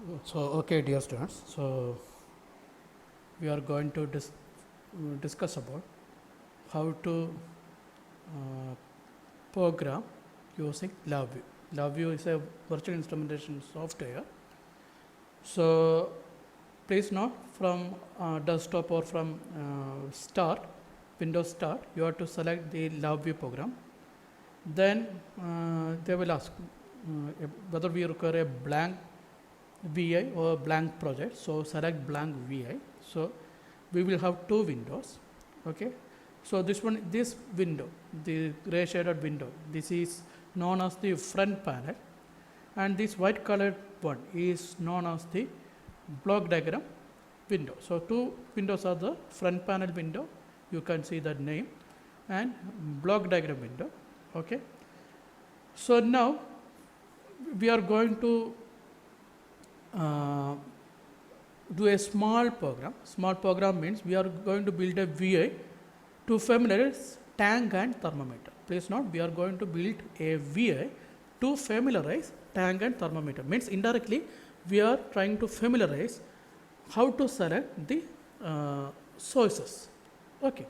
Okay, dear students. So, we are going to discuss about how to uh, program using LabVIEW. LabVIEW is a virtual instrumentation software. So, please note from desktop or from Start, Windows Start, you have to select the LabVIEW program. Then they will ask whether we require a blank VI or blank project. So select blank VI. So we will have two windows. Okay. So this window, the gray shaded window, this is known as the front panel, and this white colored one is known as the block diagram window. So two windows are the front panel window. You can see that name, and block diagram window. Okay. So now we are going to do a small program. Small program means we are going to build a VI to familiarize tank and thermometer. Please note, we are going to build a VI to familiarize tank and thermometer. Means indirectly we are trying to familiarize how to select the sources. Okay.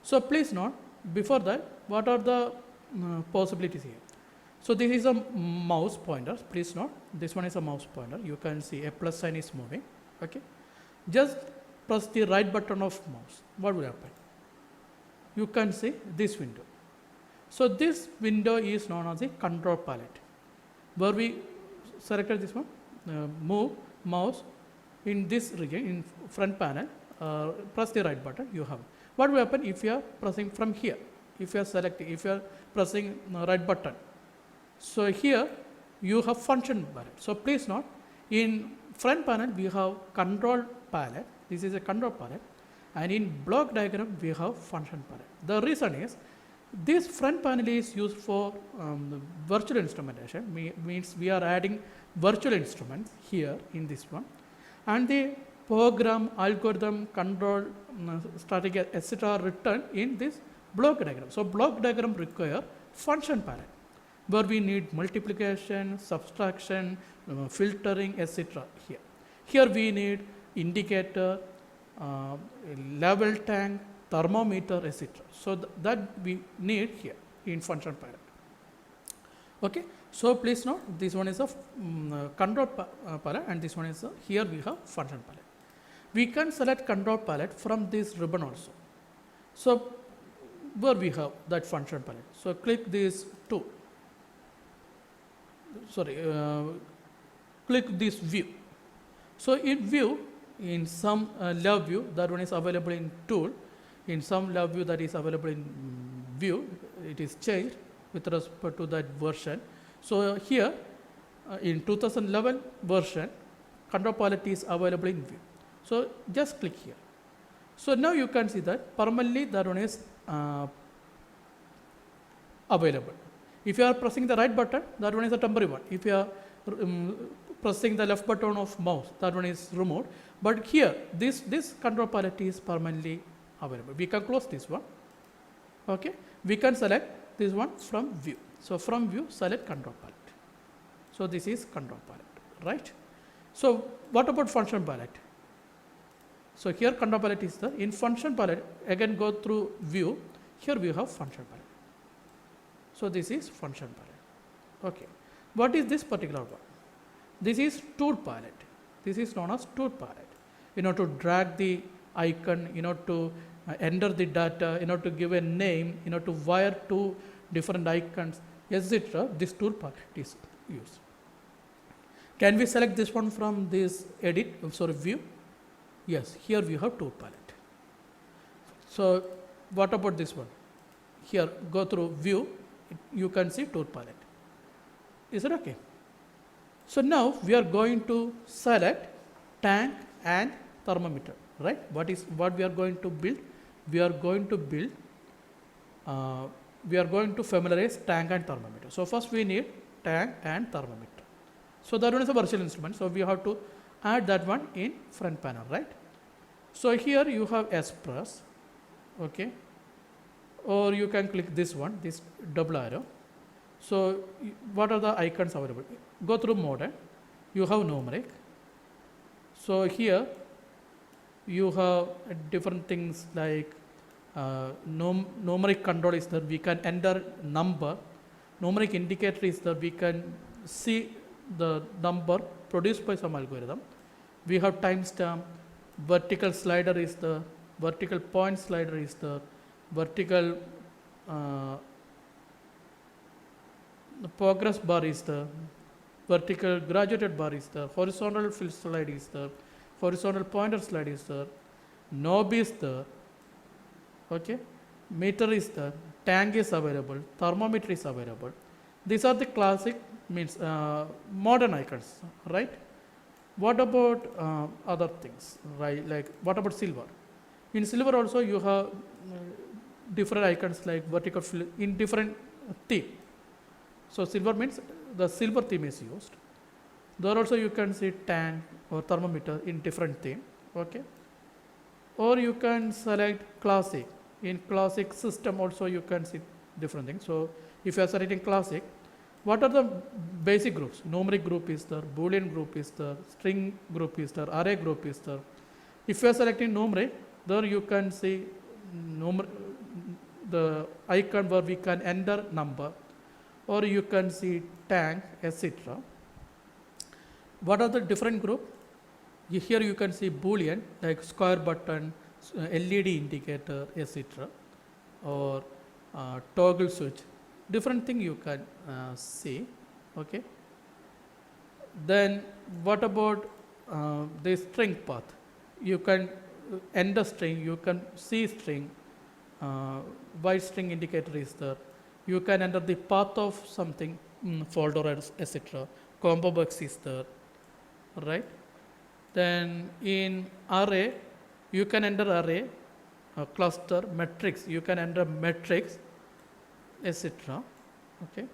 So please note, before that, what are the possibilities here? So this is a mouse pointer. Please note, this one is a mouse pointer. You can see a plus sign is moving. Okay. Just press the right button of mouse. What will happen? You can see this window. So this window is known as the control palette. Where we selected this one, move mouse in this region in front panel. Press the right button. You have. What will happen if you are pressing from here? If you are selecting, if you are pressing right button. So here you have function palette. So please note, in front panel we have control palette. This is a control palette, and in block diagram we have function palette. The reason is this front panel is used for virtual instrumentation. Means we are adding virtual instruments here in this one, and the program, algorithm, control, strategy, etc. written in this block diagram. So block diagram require function palette, where we need multiplication, subtraction, filtering, etc. Here we need indicator, level tank, thermometer, etc. So that we need here in function palette. Okay. So please note, this one is a control palette, and this one is here we have function palette. We can select control palette from this ribbon also. So where we have that function palette. So click this tool. Click this view. So in view, in some LabVIEW, that one is available in tool. In some LabVIEW that is available in view, it is changed with respect to that version. So here in 2011 version, control palette is available in view. So just click here. So now you can see that permanently that one is available. If you are pressing the right button, that one is a temporary one. If you are pressing the left button of mouse, that one is removed. But here, this control palette is permanently available. We can close this one. Okay. We can select this one from view. So from view, select control palette. So this is control palette, right? So what about function palette? So here control palette is there. In function palette, again go through view. Here we have function palette. So this is function palette. Okay. What is this particular one? This is tool palette. This is known as tool palette. To drag the icon, to enter the data, to give a name, to wire two different icons, etc. This tool palette is used. Can we select this one from this view? Yes, here we have tool palette. So what about this one? Here go through view. You can see tool palette. Is it okay? So now we are going to select tank and thermometer, right? What we are going to build? We are going to build. We are going to familiarize tank and thermometer. So first we need tank and thermometer. So that one is a virtual instrument. So we have to add that one in front panel, right? So here you have Express, okay, or you can click this one, this double arrow. So what are the icons available? Go through modern. You have numeric. So here you have different things like numeric control is that we can enter number, numeric indicator is that we can see the number produced by some algorithm. We have timestamp, vertical slider is the vertical point slider is the vertical the progress bar is the vertical graduated bar is the horizontal fill slide is the horizontal pointer slide is the knob is the okay, meter is the tank is available, thermometer is available. These are the classic means modern icons, right? What about other things, right? Like what about silver? In silver also you have different icons like vertical fill in different theme. So silver means the silver theme is used. There also you can see tank or thermometer in different theme, okay? Or you can select classic. In classic system also you can see different things. So if you are selecting classic, what are the basic groups? Numeric group is there, Boolean group is there, string group is there, array group is there. If you are selecting numeric, there you can see the icon where we can enter number, or you can see tank, etc. What are the different group? Here you can see Boolean like square button, LED indicator, etc. or toggle switch. Different thing you can see, okay. Then what about the string path? You can enter string, you can see string, white string indicator is there. You can enter the path of something, folder, etc. Combo box is there, right? Then in array, you can enter array, cluster, matrix. You can enter matrix, etc. Okay.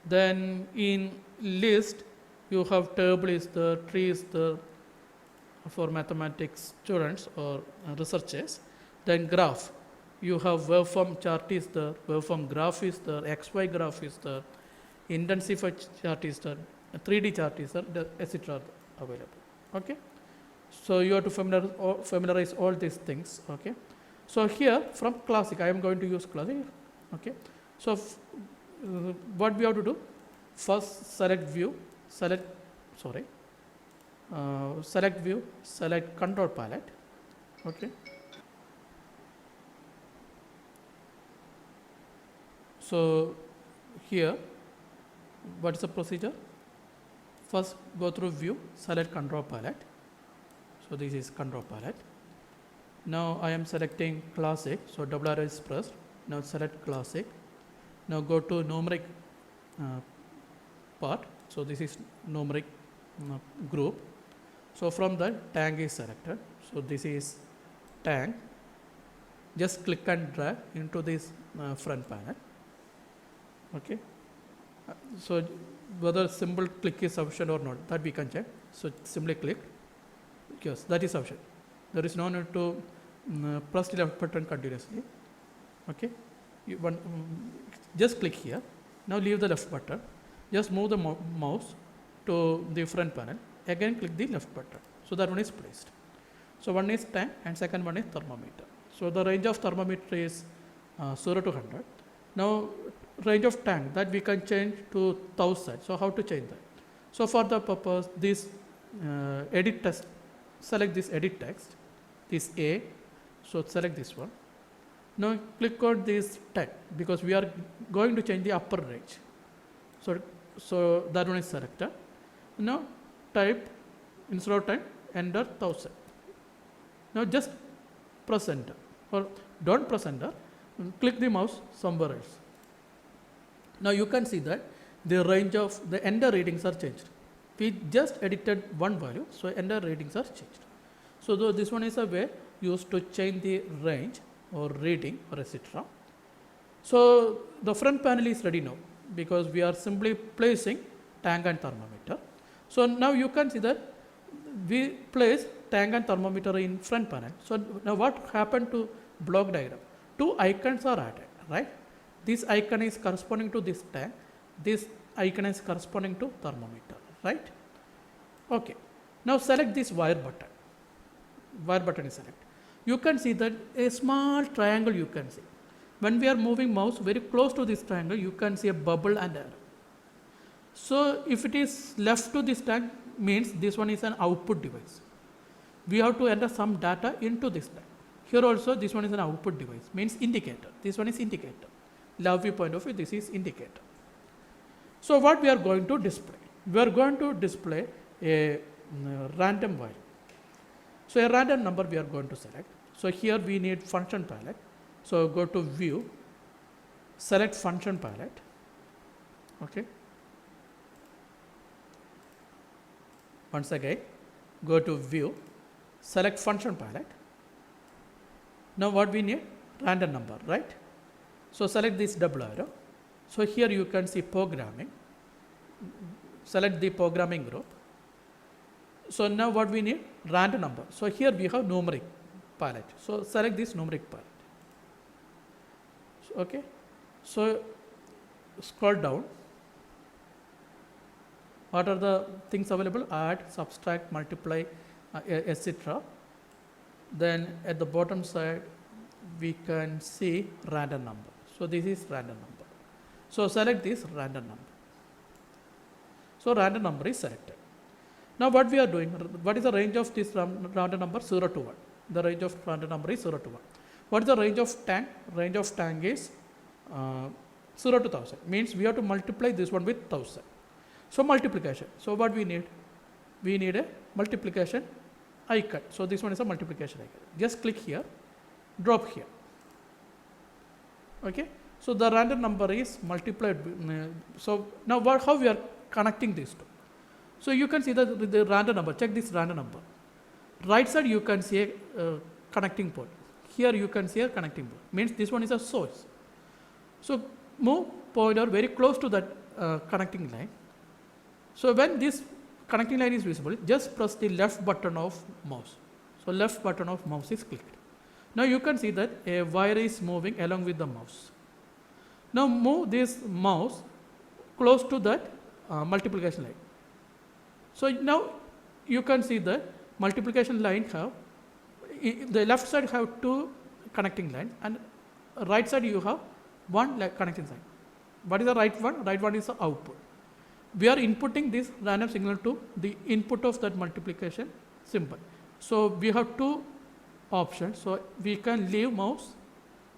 Then in list, you have table is the tree is the for mathematics students or researchers. Then graph, you have waveform chart is the waveform graph is the XY graph is the intensified chart is the 3D chart is the etc. available. Okay. So you have to familiarize all these things. Okay. So here from classic, I am going to use classic. Okay. So what we have to do? First select view, select view, select control palette. Okay. So here, what is the procedure? First go through view, select control palette. So this is control palette. Now I am selecting classic. So double arrow is pressed. Now select classic. Now go to numeric part. So this is numeric group. So from that tank is selected. So this is tank. Just click and drag into this front panel. Okay. So whether simple click is sufficient or not, that we can check. So simply click. Yes, that is sufficient. There is no need to press the left button continuously. Okay. Just click here. Now leave the left button. Just move the mouse to the front panel. Again click the left button. So that one is placed. So one is tank and second one is thermometer. So the range of thermometer is 0 to 100. Now range of tank that we can change to 1000. So how to change that? So for the purpose, this edit text, select this edit text, this A. So select this one. Now click on this tag because we are going to change the upper range. So that one is selected. Now type instead of type enter 1000. Now just press enter or don't press enter. Click the mouse somewhere else. Now you can see that the range of the enter readings are changed. We just edited one value, so enter readings are changed. So this one is a way used to change the range or reading or etc. So the front panel is ready now because we are simply placing tank and thermometer. So now you can see that we place tank and thermometer in front panel. So now what happened to block diagram? Two icons are added, right? This icon is corresponding to this tank. This icon is corresponding to thermometer, right? Okay. Now select this wire button. Wire button is select. You can see that a small triangle you can see. When we are moving mouse very close to this triangle, you can see a bubble and arrow. So if it is left to this tag, means this one is an output device. We have to enter some data into this tag. Here also this one is an output device, means indicator. This one is indicator. Love view point of view, this is indicator. So what we are going to display? We are going to display a random value. So a random number we are going to select. So here we need function palette. So go to view, select function palette. Okay. Once again, go to view, select function palette. Now what we need? Random number, right? So select this double arrow. So here you can see programming. Select the programming group. So now what we need? Random number. So here we have numeric palette. So select this numeric palette. Okay. So scroll down. What are the things available? Add, subtract, multiply, etc. Then at the bottom side, we can see random number. So this is random number. So select this random number. So random number is selected. Now what we are doing, what is the range of this random number? 0 to 1. The range of random number is 0 to 1. What is the range of tang? Range of tang is 0 to 1000. Means we have to multiply this one with 1000. So multiplication. So what we need? We need a multiplication icon. So this one is a multiplication icon. Just click here, drop here. Okay. So the random number is multiplied. So now how we are connecting these two? So you can see the random number. Check this random number. Right side you can see a connecting point. Here you can see a connecting point. Means this one is a source. So move pointer very close to that connecting line. So when this connecting line is visible, just press the left button of mouse. So left button of mouse is clicked. Now you can see that a wire is moving along with the mouse. Now move this mouse close to that multiplication line. So now you can see the multiplication line have, the left side have two connecting lines and right side you have one connecting line. What is the right one? Right one is the output. We are inputting this random signal to the input of that multiplication symbol. So we have two options. So we can leave mouse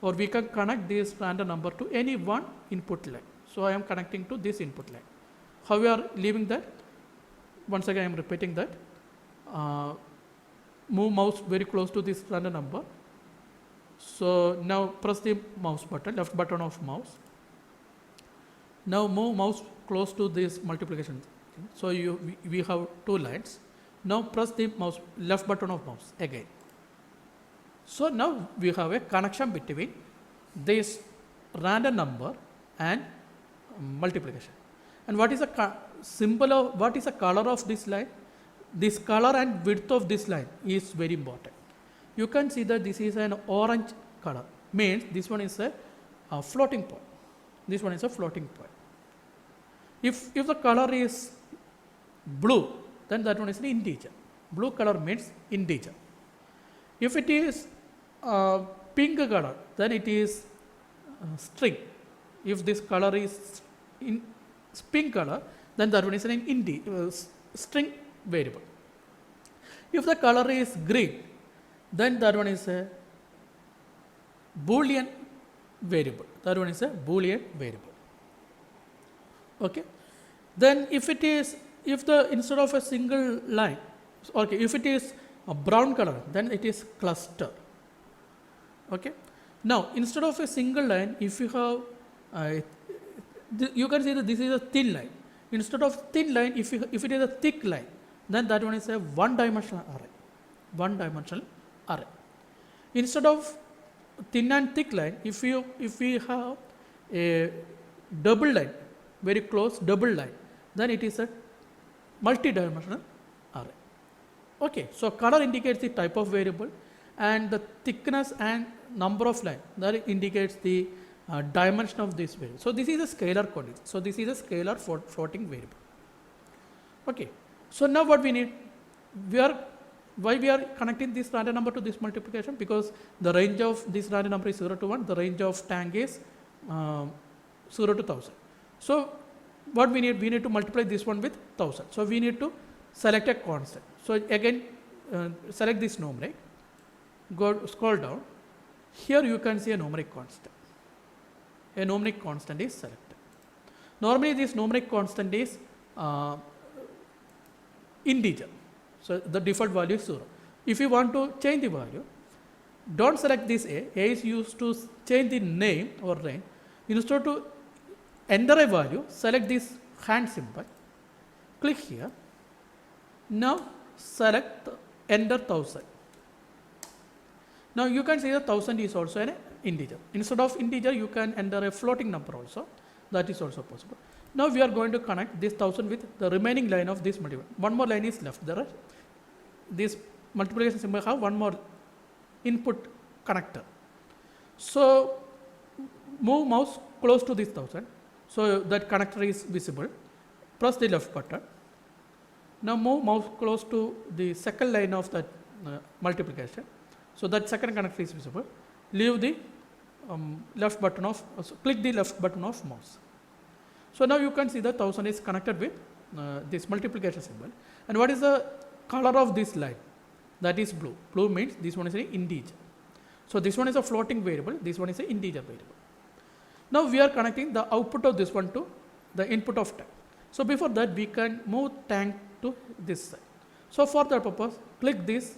or we can connect this random number to any one input line. So I am connecting to this input line. How we are leaving that? Once again I am repeating that. Move mouse very close to this random number. So now press the mouse button, left button of mouse. Now move mouse close to this multiplication. So we have two lines. Now press the mouse, left button of mouse again. So now we have a connection between this random number and multiplication. And what is the symbol of, what is the color of this line? This color and width of this line is very important. You can see that this is an orange color, means this one is a floating point. This one is a floating point. If the color is blue, then that one is an integer. Blue color means integer. If it is pink color, then it is string. If this color is in pink color, then that one is an string variable. If the color is green, then that one is a Boolean variable. That one is a Boolean variable. Okay. Then if instead of a single line, okay, if it is a brown color, then it is cluster. Okay. Now instead of a single line, if you have you can see that this is a thin line. Instead of thin line, if it is a thick line, then that one is a one-dimensional array. One-dimensional array. Instead of thin and thick line, if we have a double line, very close double line, then it is a multi-dimensional array. Okay, so color indicates the type of variable and the thickness and number of line that indicates the dimension of this variable. So this is a scalar code. So this is a scalar floating variable. Okay, so now what we need? we are, why we are connecting this random number to this multiplication? Because the range of this random number is 0 to 1, the range of tang is 0 to 1000. So what we need to multiply this one with 1000. So we need to select a constant. So again, select this numeric, go scroll down. Here you can see a numeric constant. A numeric constant is selected. Normally this numeric constant is integer. So the default value is 0. If you want to change the value, don't select this A. A is used to change the name or range. Instead to enter a value, select this hand symbol, click here. Now select enter 1000. Now you can see that 1000 is also an integer. Instead of integer, you can enter a floating number also. That is also possible. Now we are going to connect this 1000 with the remaining line of this multiplication. One more line is left. There are this multiplication symbol have one more input connector. So move mouse close to this 1000. So that connector is visible. Press the left button. Now move mouse close to the second line of that multiplication. So that second connector is visible. Leave the left button of, click the left button of mouse. So now you can see that 1000 is connected with this multiplication symbol. And what is the color of this line? That is blue. Blue means this one is an integer. So this one is a floating variable, this one is an integer variable. Now we are connecting the output of this one to the input of tang. So before that we can move tang to this side. So for that purpose, click this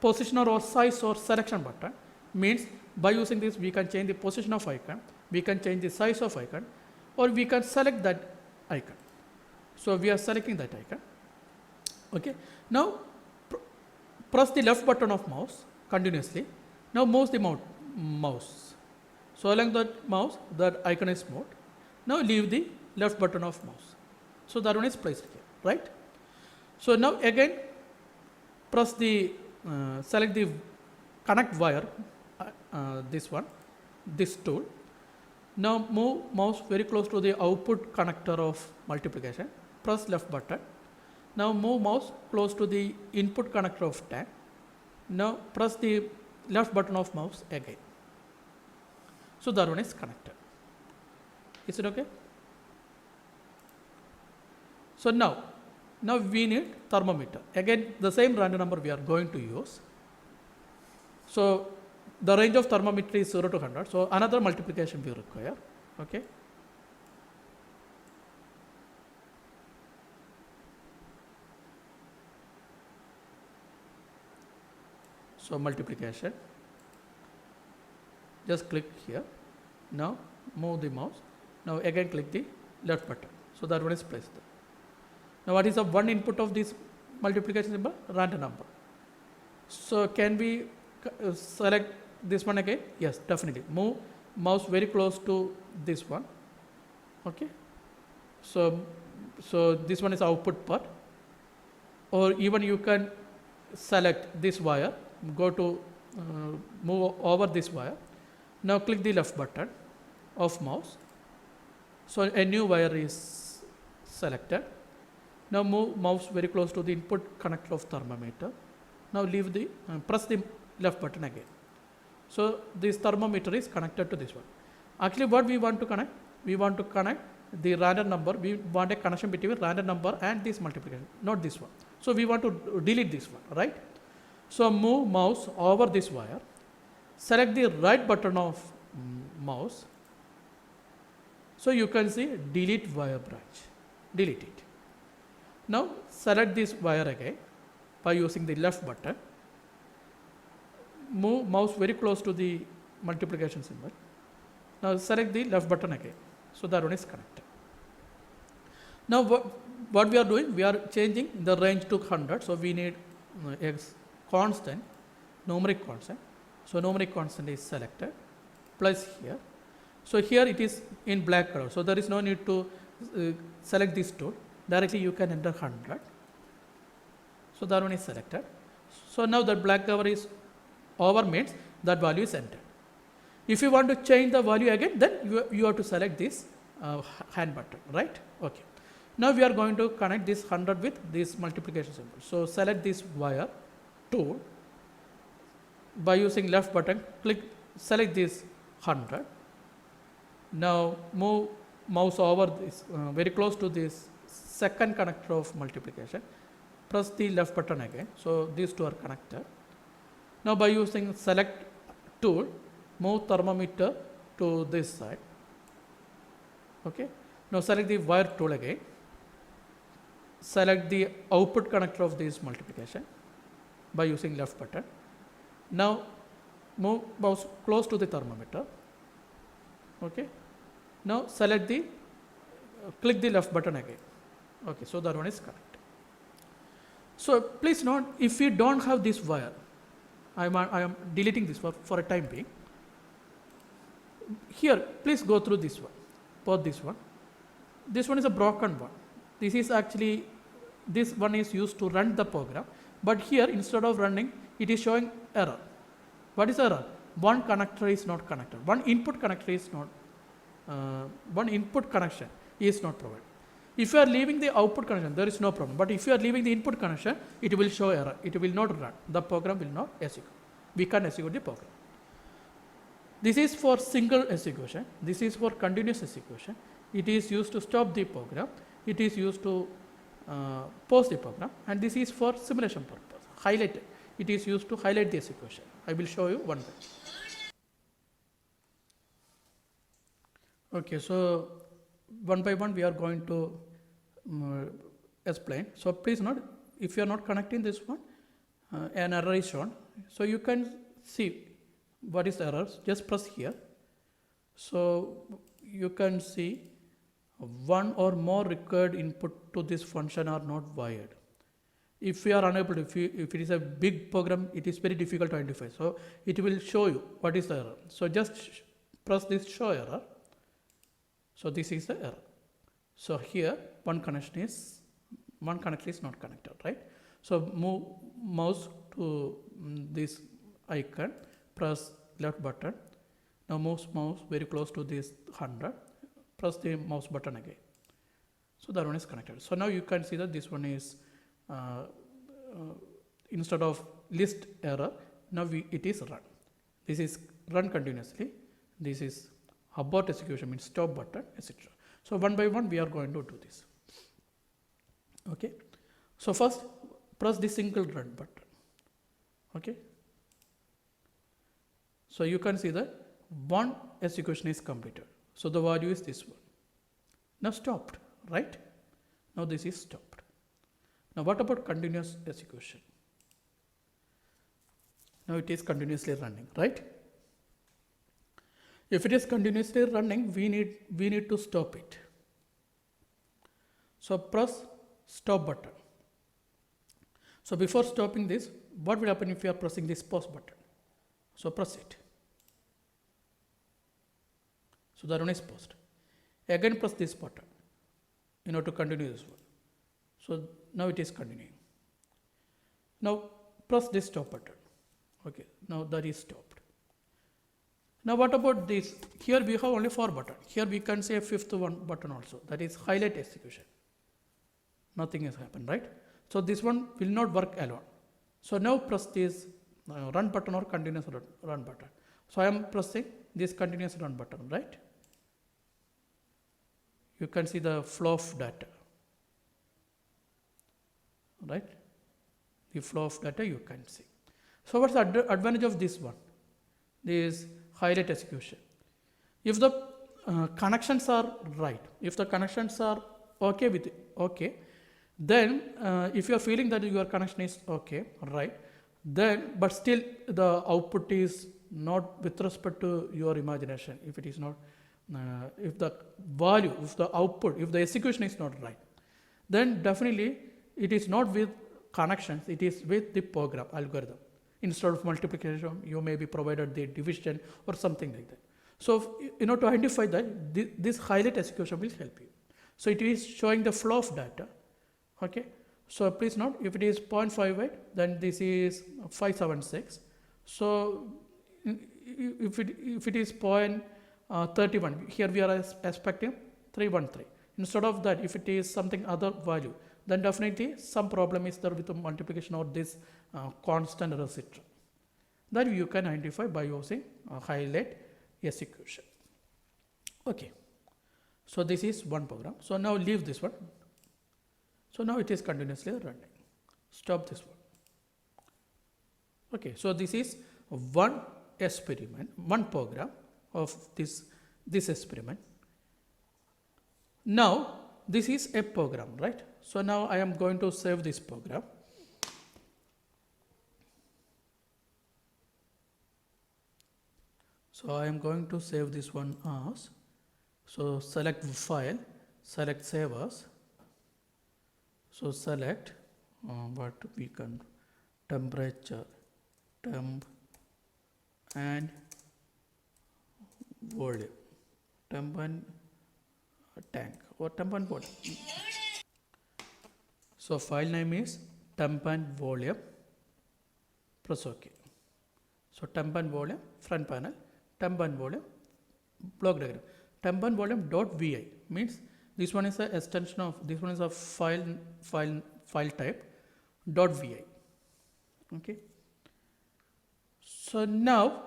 positioner or size or selection button. Means by using this we can change the position of icon, we can change the size of icon, or we can select that icon. So we are selecting that icon. Okay. Now press the left button of mouse continuously. Now move the mouse. So along that mouse, that icon is moved. Now leave the left button of mouse. So that one is placed here, right? So now again press the select the connect wire, this one, this tool. Now move mouse very close to the output connector of multiplication. Press left button. Now move mouse close to the input connector of tang. Now press the left button of mouse again. So that one is connected. Is it okay? So now we need thermometer. Again the same random number we are going to use. So the range of thermometer is 0 to 100. So another multiplication we require. Okay. So multiplication. Just click here. Now move the mouse. Now again click the left button. So that one is placed there. Now what is the one input of this multiplication symbol? Random number. So can we select this one again? Yes, definitely. Move mouse very close to this one. Okay. So this one is output part. Or even you can select this wire. Go to move over this wire. Now click the left button of mouse. So a new wire is selected. Now move mouse very close to the input connector of thermometer. Now leave the press the left button again. So this thermometer is connected to this one. Actually what we want to connect? We want to connect the random number. We want a connection between random number and this multiplication, not this one. So we want to delete this one, right? So move mouse over this wire. Select the right button of mouse. So you can see delete wire branch. Delete it. Now select this wire again by using the left button. Move mouse very close to the multiplication symbol. Now select the left button again. So that one is connected. Now what we are doing? We are changing the range to 100. So we need a constant, numeric constant. So numeric constant is selected. Plus here. So here it is in black color. So there is no need to select this tool. Directly you can enter 100. So that one is selected. So now the black cover is over, means that value is entered. If you want to change the value again, then you have to select this hand button, right? Okay. Now we are going to connect this 100 with this multiplication symbol. So select this wire tool by using left button, click, select this 100. Now move mouse over this very close to this second connector of multiplication. Press the left button again. So these two are connected. Now by using select tool, move thermometer to this side. Okay. Now select the wire tool again. Select the output connector of this multiplication by using left button. Now move mouse close to the thermometer. Okay. Now select the click the left button again. Okay, so that one is connected. So please note, if we don't have this wire, I am deleting this for a time being. Here, please go through this one, both this one. This one is a broken one. This is actually, this one is used to run the program, but here instead of running, it is showing error. What is error? One connector is not connected. One input connector is not, one input connection is not provided. If you are leaving the output connection, there is no problem. But if you are leaving the input connection, it will show error. It will not run. The program will not execute. We can execute the program. This is for single execution. This is for continuous execution. It is used to stop the program. It is used to pause the program. And this is for simulation purpose. Highlight. It is used to highlight the execution. I will show you one by. Okay, so one by one we are going to explain. So please note, if you are not connecting this one, an error is shown. So you can see what is the errors. Just press here. So you can see one or more required input to this function are not wired. If we are unable to, if it is a big program, it is very difficult to identify. So it will show you what is the error. So just press this show error. So this is the error. So here one connector is not connected, right? So move mouse to this icon, press left button. Now move mouse very close to this 100. Press the mouse button again. So that one is connected. So now you can see that this one is instead of list error, now it is run. This is run continuously. This is abort execution, means stop button, etc. So one by one we are going to do this. Okay. So first press the single run button. Okay. So you can see that one execution is completed. So the value is this one. Now stopped, right? Now this is stopped. Now what about continuous execution? Now it is continuously running, right? If it is continuously running, we need to stop it. So press stop button. So before stopping this, what will happen if you are pressing this pause button? So press it. So that one is paused. Again press this button in order to continue this one. So now it is continuing. Now press this stop button. Okay, now that is stopped. Now what about this? Here we have only 4 buttons. Here we can say a 5th one button also. That is highlight execution. Nothing has happened, right? So this one will not work alone. So now press this run button or continuous run button. So I am pressing this continuous run button, right? You can see the flow of data, right? The flow of data you can see. So what's the advantage of this one? This highlight execution. If the connections are right, if the connections are okay with it, okay, then if you are feeling that your connection is okay, right, then but still the output is not with respect to your imagination, if it is not, if the value, if the output, if the execution is not right, then definitely it is not with connections, it is with the program algorithm. Instead of multiplication, you may be provided the division or something like that. So, to identify that, this highlight execution will help you. So, it is showing the flow of data. Okay. So, please note, if it is 0.58, then this is 576. So, if it is 0.31, here we are expecting 313. Instead of that, if it is something other value, then definitely some problem is there with the multiplication or this constant resistor. That you can identify by using highlight execution. Okay. So this is one program. So now leave this one. So now it is continuously running. Stop this one. Okay. So this is one experiment, one program of this experiment. Now this is a program, right? So now I am going to save this program. So I am going to save this one as, so select file, select save as. So select what we can, temperature, temp and volume, temp and tank or temp and volume. So file name is temp and volume. Press OK. So temp and volume, front panel, temp and volume, block diagram. Temp and volume dot vi means this one is a extension of, this one is a file type dot vi. Okay. So now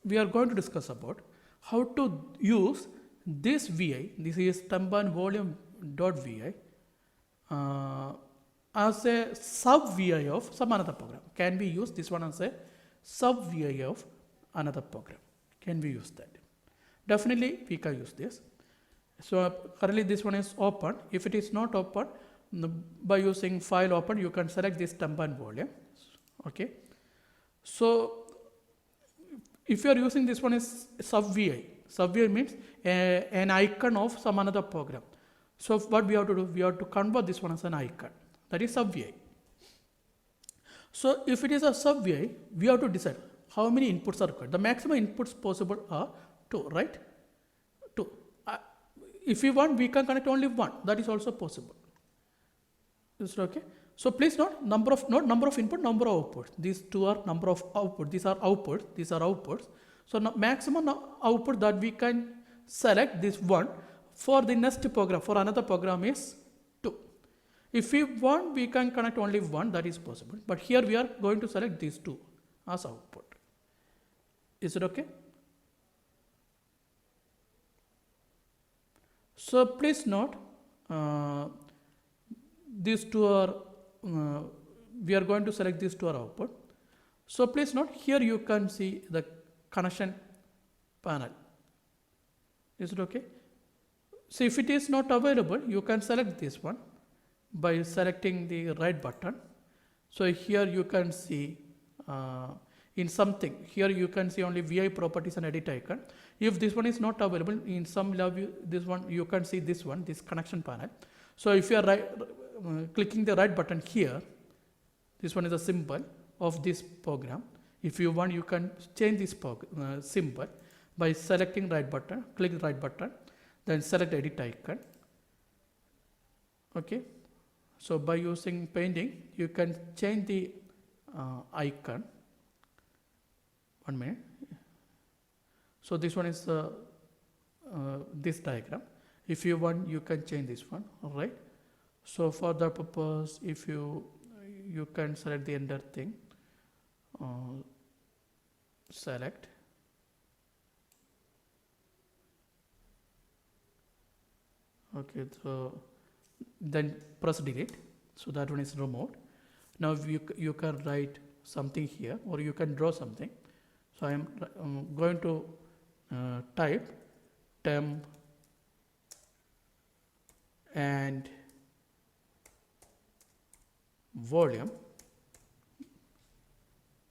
we are going to discuss about how to use this vi. This is temp and volume dot vi as a sub vi of some another program. Can we use this one as a sub vi of another program? Can we use that? Definitely we can use this. So currently this one is open. If it is not open, by using file open, you can select this temp and volume. Okay. So if you are using this one is sub vi. Sub vi means an icon of some another program. So what we have to do, we have to convert this one as an icon. That is sub vi. So if it is a sub vi, we have to decide how many inputs are required. The maximum inputs possible are 2, right? 2. If we want, we can connect only 1. That is also possible. Is it okay? So please note number of input, number of outputs. These two are number of output. These are outputs. These are outputs. So maximum output that we can select this one for the next program. For another program is 2. If we want, we can connect only 1. That is possible. But here we are going to select these 2 as output. Is it okay? So please note these two are we are going to select these two are output. So please note here you can see the connection panel. Is it okay? So if it is not available, you can select this one by selecting the right button. So here you can see in something, here you can see only VI properties and edit icon. If this one is not available, in some level, this one, you can see this one, this connection panel. So if you are clicking the right button here, this one is a symbol of this program. If you want, you can change this symbol by selecting right button, click the right button, then select edit icon. Okay. So by using painting, you can change the icon. 1 minute. So this one is this diagram. If you want, you can change this one. All right. So for that purpose, if you can select the entire thing. Select. Okay. So then press delete. So that one is removed. Now you can write something here, or you can draw something. So I am going to type temp and volume.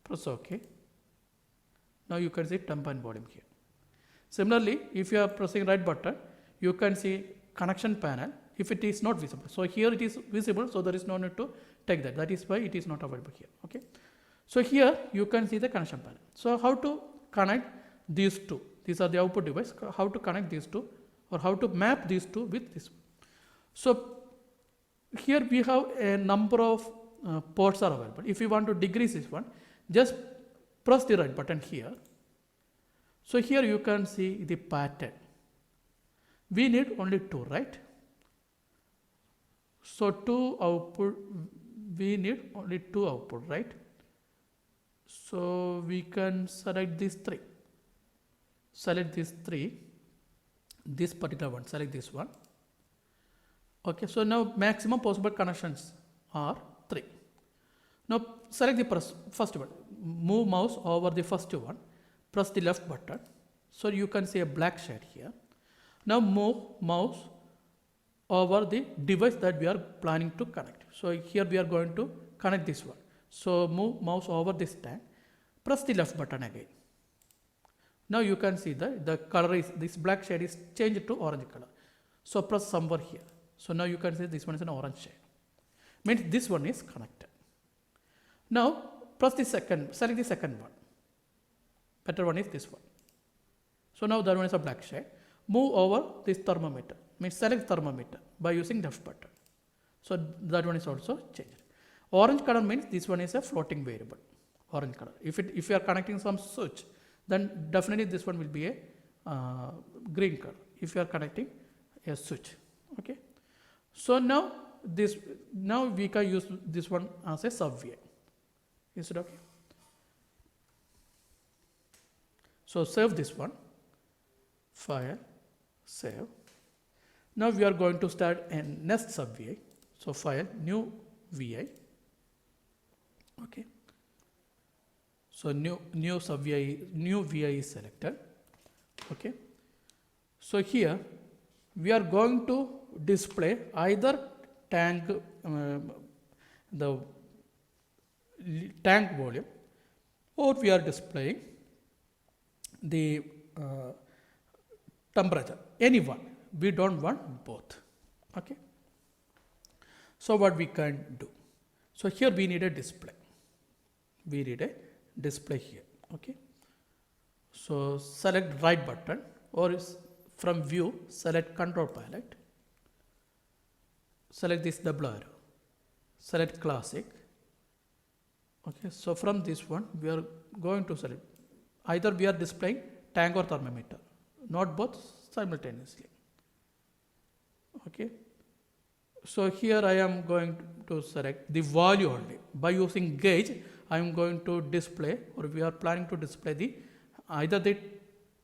Press OK. Now you can see temp and volume here. Similarly, if you are pressing right button, you can see connection panel if it is not visible. So here it is visible, so there is no need to take that. That is why it is not available here. Okay. So here you can see the connection panel. So how to connect these two? These are the output device. How to connect these two, or how to map these two with this one. So here we have a number of ports are available. If you want to decrease this one, just press the right button here. So here you can see the pattern. We need only 2, right? So 2 output, we need only 2 output, right? So we can select these 3. Select these 3, this particular one, select this one. Okay, so now maximum possible connections are 3. Now select the first one, move mouse over the first one, press the left button. So you can see a black shade here. Now move mouse over the device that we are planning to connect. So here we are going to connect this one. So move mouse over this tank, press the left button again. Now you can see that the color is, this black shade is changed to orange color. So press somewhere here. So now you can see this one is an orange shade. Means this one is connected. Now press the second, select the second one. Better one is this one. So now that one is a black shade. Move over this thermometer. Means select thermometer by using left button. So that one is also changed. Orange color means this one is a floating variable. Orange color. If you are connecting some switch, then definitely this one will be a green color. If you are connecting a switch, okay. So now we can use this one as a sub VI. Is it okay? So save this one. File, save. Now we are going to start a next sub VI. So file, new VI. Okay. So new sub VI, new VI is selected. Okay. So here we are going to display either tank, the tank volume, or we are displaying the temperature, any one. We don't want both. Okay. So what we can do? So here we need a display. We need a display here. Okay. So select right button, or from view select control palette. Select this double arrow. Select classic. Okay. So from this one we are going to select either we are displaying tank or thermometer, not both simultaneously. Okay. So here I am going to select the value only. By using gauge, I am going to display, or we are planning to display the either the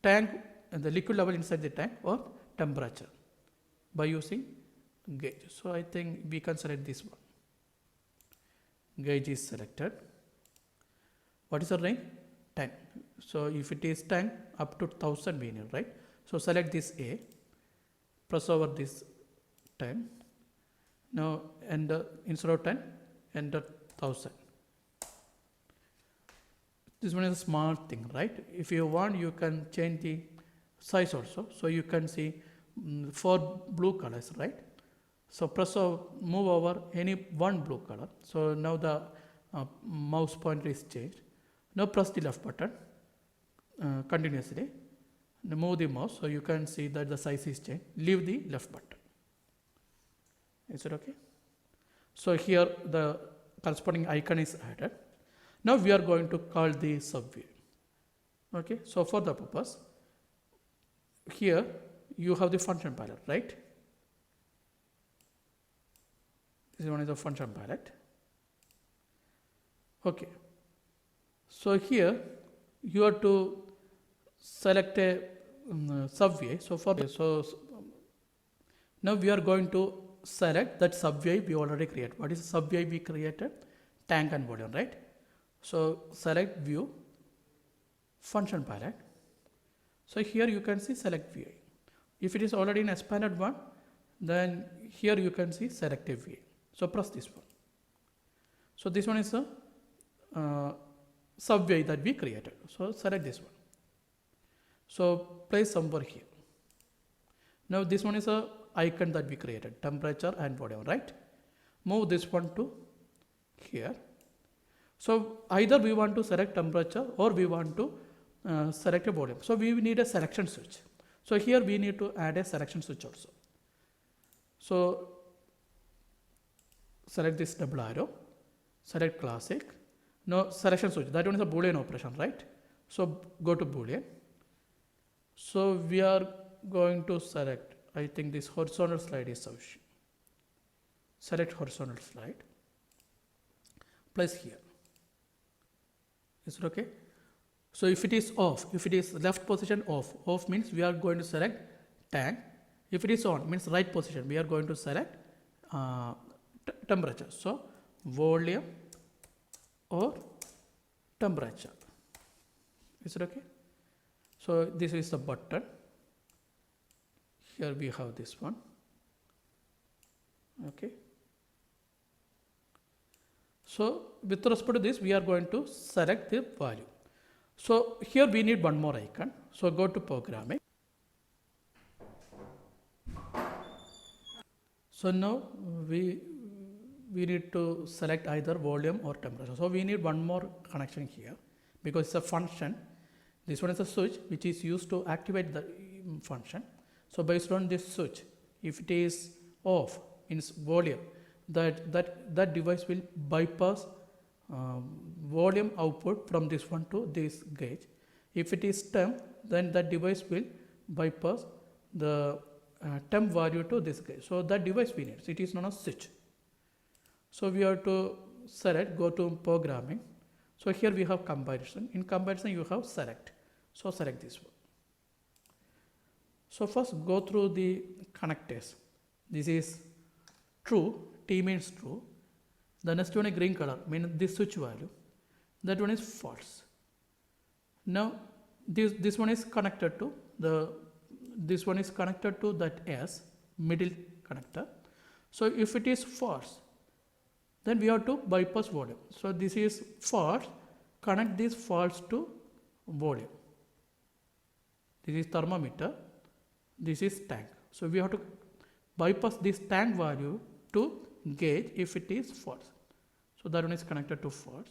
tank and the liquid level inside the tank or temperature by using gauge. So I think we can select this one. Gauge is selected. What is the range? 10. So if it is 10, up to 1000 we need, right? So select this A, press over this 10. Now enter, instead of 10, enter 1000. This one is a small thing, right? If you want, you can change the size also. So you can see 4 blue colors, right? So press over, move over any one blue color. So now the mouse pointer is changed. Now press the left button continuously. Now move the mouse, so you can see that the size is changed. Leave the left button. Is it okay? So here the corresponding icon is added. Now we are going to call the sub VI. Okay, so for the purpose, here you have the function palette, right? This one is the function palette. Okay. So here you have to select a sub VI. So now we are going to select that sub VI we already created. What is sub VI we created? Tank and volume, right? So select view, function palette. So here you can see select VI. If it is already an expanded one, then here you can see selective VI. So press this one. So this one is a sub VI that we created. So select this one. So place somewhere here. Now this one is a icon that we created, temperature and volume, right? Move this one to here. So either we want to select temperature or we want to select a volume. So we need a selection switch. So here we need to add a selection switch also. So select this double arrow, select classic. Now selection switch, that one is a Boolean operation, right? So go to Boolean. So we are going to select I think this horizontal slide is sufficient. Select horizontal slide, place here. Is it okay? So if it is off, if it is left position off means we are going to select tank. If it is on means right position, we are going to select temperature. So volume or temperature. Is it okay? So this is the button. Here we have this one. Okay. So with respect to this, we are going to select the value. So here we need one more icon. So go to programming. So now we need to select either volume or temperature. So we need one more connection here because it's a function. This one is a switch which is used to activate the function. So based on this switch, if it is off, means volume, that device will bypass volume output from this one to this gauge. If it is temp, then that device will bypass the temp value to this gauge. So that device we need. So it is known as switch. So we have to select, go to programming. So here we have comparison. In comparison you have select. So select this one. So first go through the connectors. This is true, T means true. The next one is green color, means this switch value. That one is false. Now this one is connected to this one is connected to that S, middle connector. So if it is false, then we have to bypass volume. So this is false, connect this false to volume. This is thermometer, this is tank. So we have to bypass this tank value to gauge if it is false. So that one is connected to false.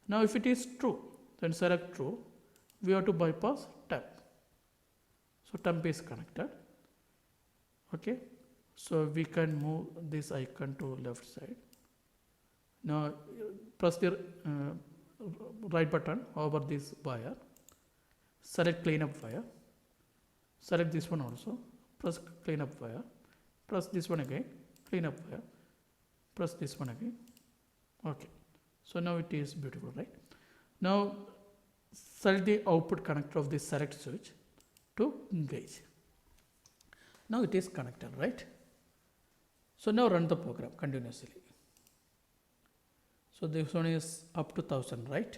Now if it is true, then select true. We have to bypass temp. So temp is connected. Okay. So we can move this icon to left side. Now press the right button over this wire. Select clean up wire. Select this one also. Press clean up wire. Press this one again. Clean up wire. Press this one again. Okay. So now it is beautiful, right? Now select the output connector of this select switch to gauge. Now it is connected, right? So now run the program continuously. So this one is up to 1000, right?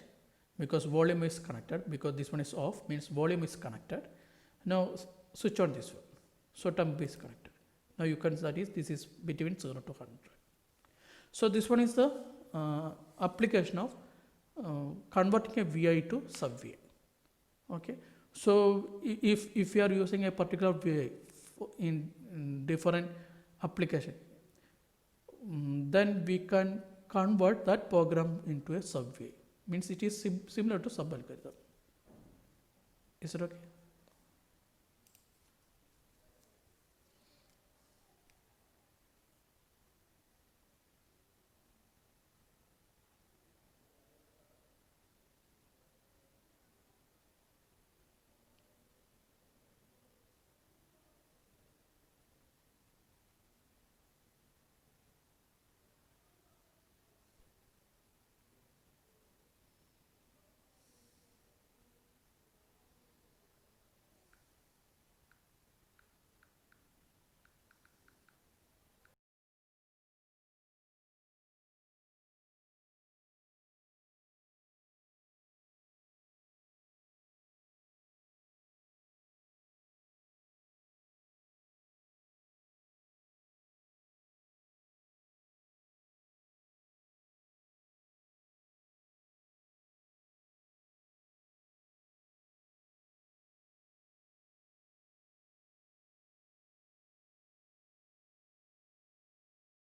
Because volume is connected, because this one is off, means volume is connected. Now switch on this one. So temp is connected. Now you can see that is this is between 0 to 100. So this one is the application of converting a VI to sub VI. Okay. So if you are using a particular VI in different application, then we can convert that program into a sub VI. Means it is similar to sub algorithm. Is it okay?